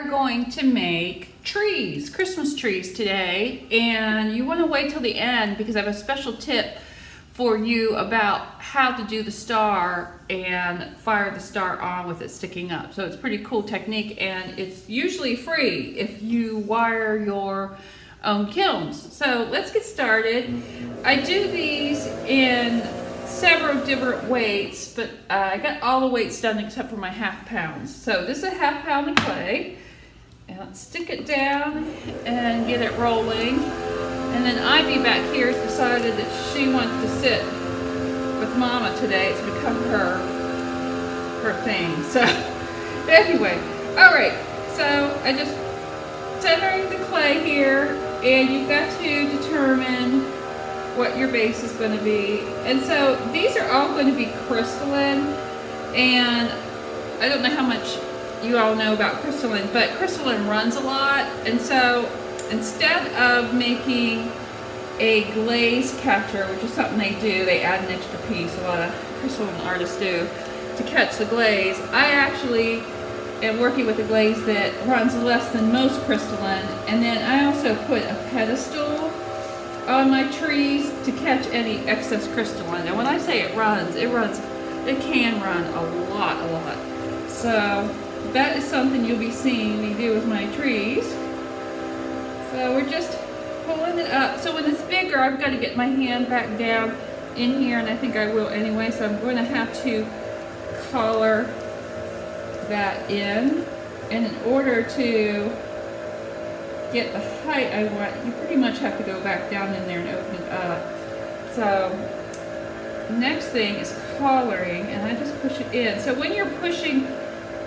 are going to make trees, Christmas trees today, and you want to wait till the end because I have a special tip for you about how to do the star and fire the star on with it sticking up. So it's a pretty cool technique, and it's usually free if you wire your own kilns. So let's get started. I do these in several different weights, but I got all the weights done except for my half pounds. So this is a half pound of clay, and let's stick it down and get it rolling. And then Ivy back here has decided that she wants to sit with Mama today. It's become her thing. So anyway, all right. So I just centering the clay here, and you've got to determine what your base is going to be. And so these are all going to be crystalline, and I don't know how much you all know about crystalline, but crystalline runs a lot. And so instead of making a glaze catcher, which is something they do, they add an extra piece, a lot of crystalline artists do, to catch the glaze, I actually am working with a glaze that runs less than most crystalline. And then I also put a pedestal on my trees to catch any excess crystalline. And when I say it can run a lot. So that is something you'll be seeing me do with my trees. So we're just pulling it up. So when it's bigger, I've got to get my hand back down in here, and I think I will anyway. So I'm going to have to collar that in. And in order to get the height I want, you pretty much have to go back down in there and open it up. So next thing is collaring, and I just push it in. So when you're pushing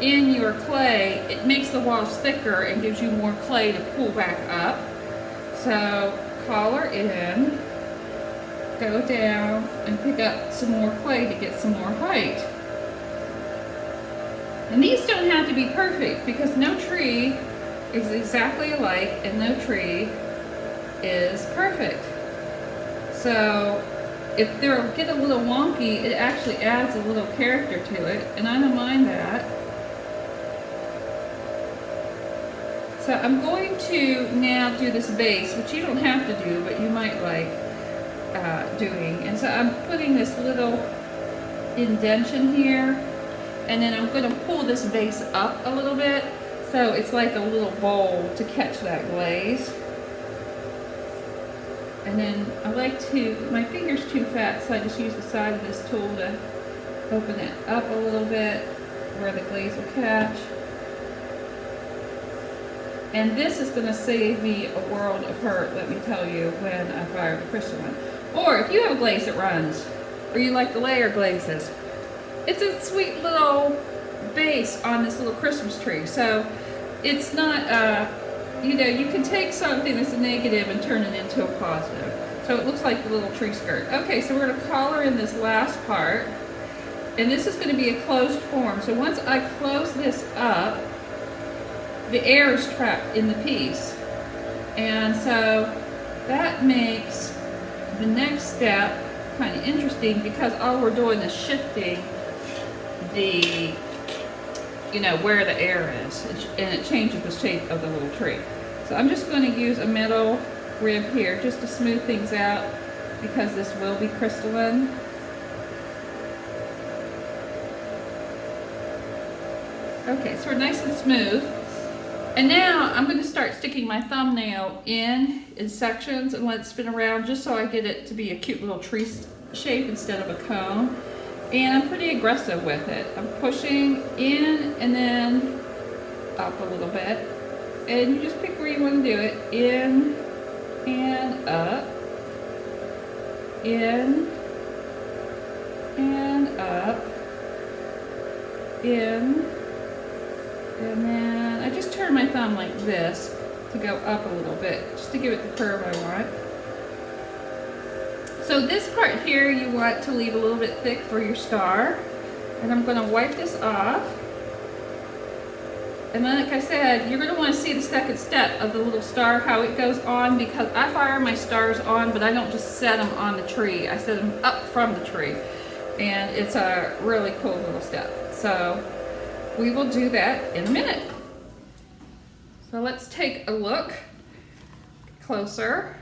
in your clay, it makes the walls thicker and gives you more clay to pull back up. So collar in, go down, and pick up some more clay to get some more height. And these don't have to be perfect because no tree is exactly alike and no tree is perfect. So if they get a little wonky, it actually adds a little character to it, and I don't mind that. So I'm going to now do this base, which you don't have to do, but you might like doing. And so I'm putting this little indentation here, and then I'm going to pull this base up a little bit, so it's like a little bowl to catch that glaze. And then I like to, my finger's too fat, so I just use the side of this tool to open it up a little bit where the glaze will catch. And this is going to save me a world of hurt, let me tell you, when I fire the crystalline. Or if you have a glaze that runs, or you like the layer glazes, it's a sweet little base on this little Christmas tree. So it's not, you know, you can take something that's a negative and turn it into a positive. So it looks like the little tree skirt. Okay, so we're going to collar in this last part, and this is going to be a closed form. So once I close this up, the air is trapped in the piece, and so that makes the next step kind of interesting because all we're doing is shifting the, you know, where the air is, and it changes the shape of the little tree. So I'm just going to use a metal rib here just to smooth things out because this will be crystalline. Okay, so we're nice and smooth. And now I'm going to start sticking my thumbnail in sections and let it spin around just so I get it to be a cute little tree shape instead of a cone. And I'm pretty aggressive with it. I'm pushing in and then up a little bit. And you just pick where you want to do it. In and up. In and up. In. And then I just turn my thumb like this to go up a little bit, just to give it the curve I want. So this part here you want to leave a little bit thick for your star. And I'm going to wipe this off. And then, like I said, you're going to want to see the second step of the little star, how it goes on, because I fire my stars on, but I don't just set them on the tree. I set them up from the tree. And it's a really cool little step. So we will do that in a minute. So let's take a look closer.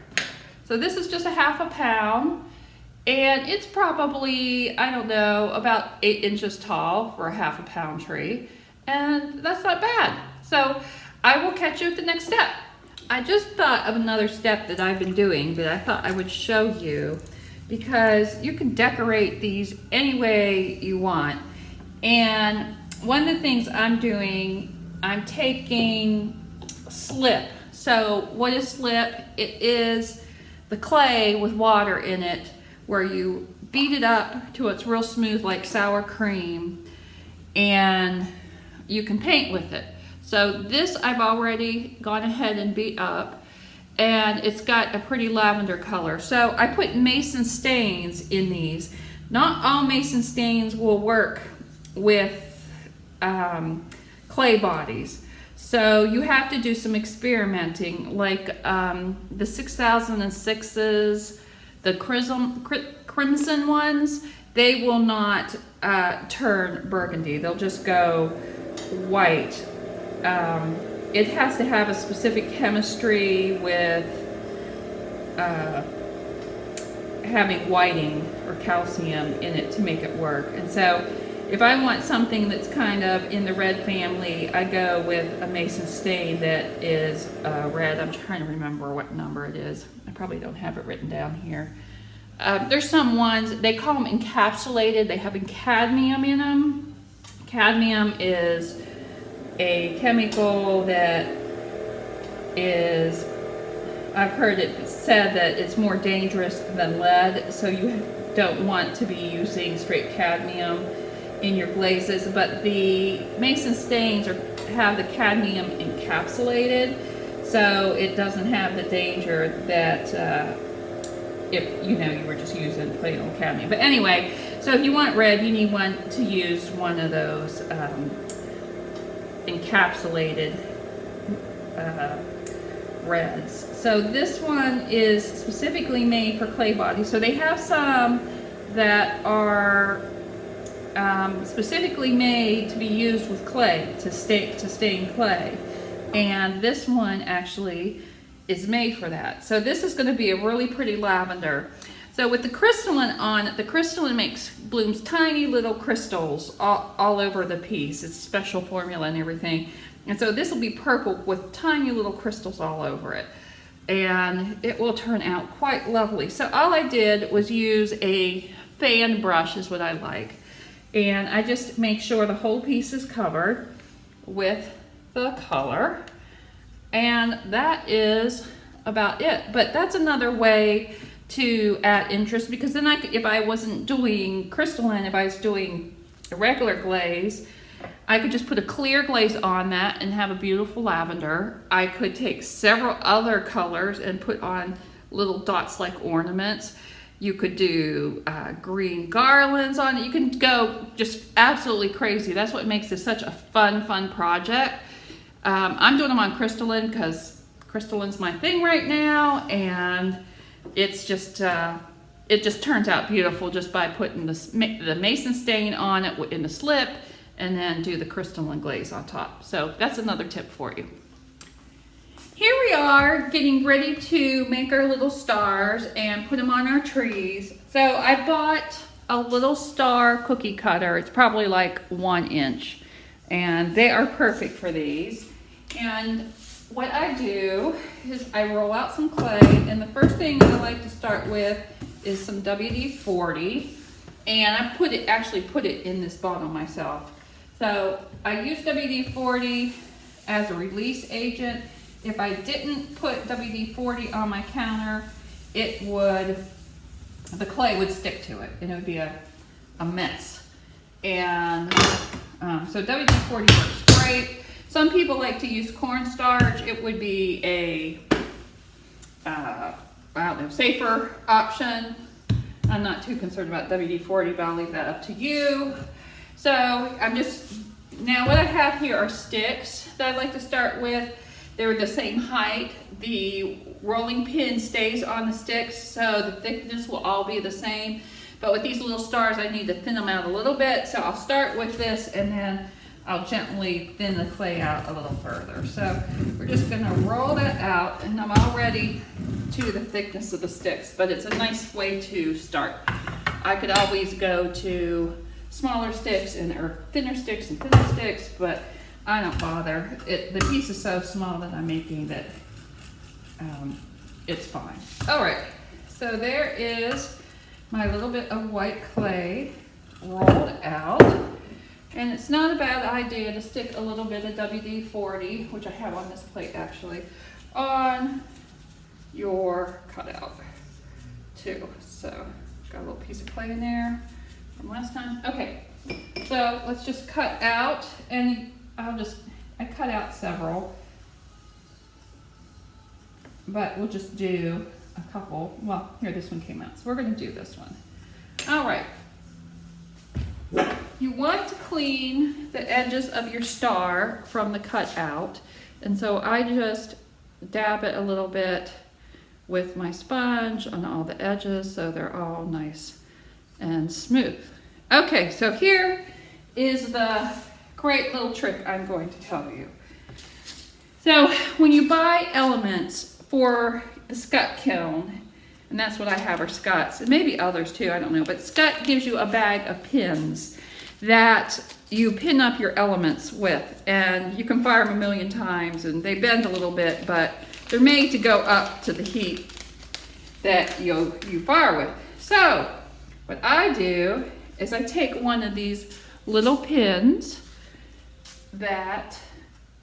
So this is just a 1/2 pound, and it's probably, I don't know, about 8 inches tall for a 1/2 pound tree, and that's not bad. So I will catch you at the next step. I just thought of another step that I've been doing that I thought I would show you, because you can decorate these any way you want. And one of the things I'm doing, I'm taking slip. So what is slip? It is the clay with water in it, where you beat it up till it's real smooth like sour cream, and you can paint with it. So this I've already gone ahead and beat up, and it's got a pretty lavender color. So I put mason stains in these. Not all mason stains will work with clay bodies. So you have to do some experimenting, like the 6006s, the crimson ones, they will not turn burgundy. They'll just go white. It has to have a specific chemistry with having whiting or calcium in it to make it work. And so if I want something that's kind of in the red family, I go with a mason stain that is red. I'm trying to remember what number it is. I probably don't have it written down here. There's some ones, they call them encapsulated. They have cadmium in them. Cadmium is a chemical that is, I've heard it said that it's more dangerous than lead, so you don't want to be using straight cadmium in your glazes. But the mason stains have the cadmium encapsulated, so it doesn't have the danger that if you were just using plain old cadmium. But anyway, so if you want red, you need to use one of those encapsulated reds. So this one is specifically made for clay bodies. So they have some that are specifically made to be used with clay, to stain clay. And this one actually is made for that. So this is going to be a really pretty lavender. So with the crystalline on it, the crystalline blooms tiny little crystals all over the piece. It's a special formula and everything. And so this will be purple with tiny little crystals all over it. And it will turn out quite lovely. So all I did was use a fan brush is what I like. And I just make sure the whole piece is covered with the color. And that is about it. But that's another way to add interest, because then if I wasn't doing crystalline, if I was doing a regular glaze, I could just put a clear glaze on that and have a beautiful lavender. I could take several other colors and put on little dots like ornaments. You could do green garlands on it. You can go just absolutely crazy. That's what makes this such a fun project. I'm doing them on crystalline because crystalline's my thing right now, and it's just it just turns out beautiful just by putting the mason stain on it in the slip, and then do the crystalline glaze on top. So that's another tip for you. Here we are getting ready to make our little stars and put them on our trees. So I bought a little star cookie cutter. It's probably like 1 inch, and they are perfect for these. And what I do is I roll out some clay, and the first thing I like to start with is some WD-40, and I actually put it in this bottle myself. So I use WD-40 as a release agent. If I didn't put WD-40 on my counter, the clay would stick to it, and it would be a mess. And so WD-40 works great. Some people like to use cornstarch. It would be a, I don't know, safer option. I'm not too concerned about WD-40, but I'll leave that up to you. So now what I have here are sticks that I like to start with. They're the same height. The rolling pin stays on the sticks, so the thickness will all be the same. But with these little stars, I need to thin them out a little bit. So I'll start with this, and then I'll gently thin the clay out a little further. So we're just gonna roll that out, and I'm already to the thickness of the sticks, but it's a nice way to start. I could always go to smaller sticks or thinner sticks and thinner sticks, but I don't bother. The piece is so small that I'm making that it's fine. All right, so there is my little bit of white clay rolled out. And it's not a bad idea to stick a little bit of WD-40, which I have on this plate actually, on your cutout too. So got a little piece of clay in there from last time. Okay, so let's just cut out, and I cut out several, but we'll just do a couple. Well, here, this one came out, so we're gonna do this one. All right. You want to clean the edges of your star from the cutout, and so I just dab it a little bit with my sponge on all the edges so they're all nice and smooth. Okay, so here is the great little trick I'm going to tell you. So when you buy elements for the Scut kiln, and that's what I have, are Scuts, and maybe others too, I don't know, but Scut gives you a bag of pins that you pin up your elements with, and you can fire them a million times and they bend a little bit, but they're made to go up to the heat that you fire with. So what I do is I take one of these little pins that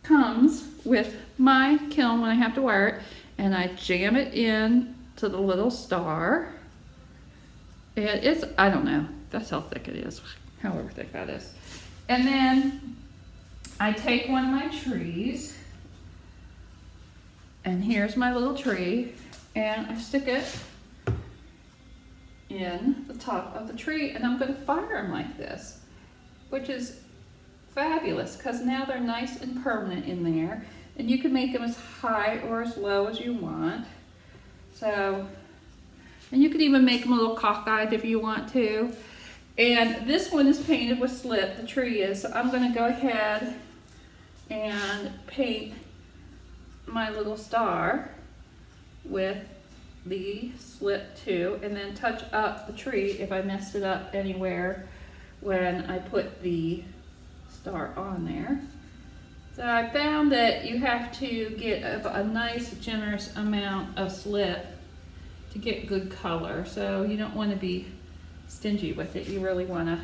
comes with my kiln when I have to wire it, and I jam it in to the little star, and it's, I don't know, that's how thick it is, however thick that is. And then I take one of my trees, and here's my little tree, and I stick it in the top of the tree, and I'm going to fire them like this, which is fabulous because now they're nice and permanent in there, and you can make them as high or as low as you want. So, and you could even make them a little cockeyed if you want to. And this one is painted with slip, the tree is, so I'm going to go ahead and paint my little star with the slip too, and then touch up the tree if I messed it up anywhere when I put the star on there. So I found that you have to get a nice generous amount of slip to get good color, so you don't want to be stingy with it. You really want to,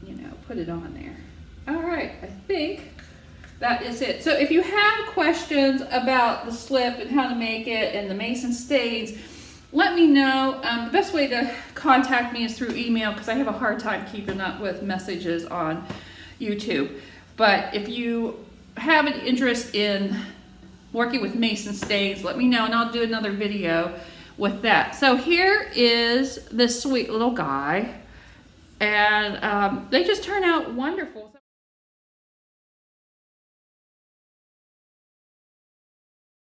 you know, put it on there. All right, I think that is it. So if you have questions about the slip and how to make it and the mason stains, let me know. The best way to contact me is through email because I have a hard time keeping up with messages on YouTube. But if you have an interest in working with mason stains, let me know and I'll do another video with that. So here is this sweet little guy, and they just turn out wonderful.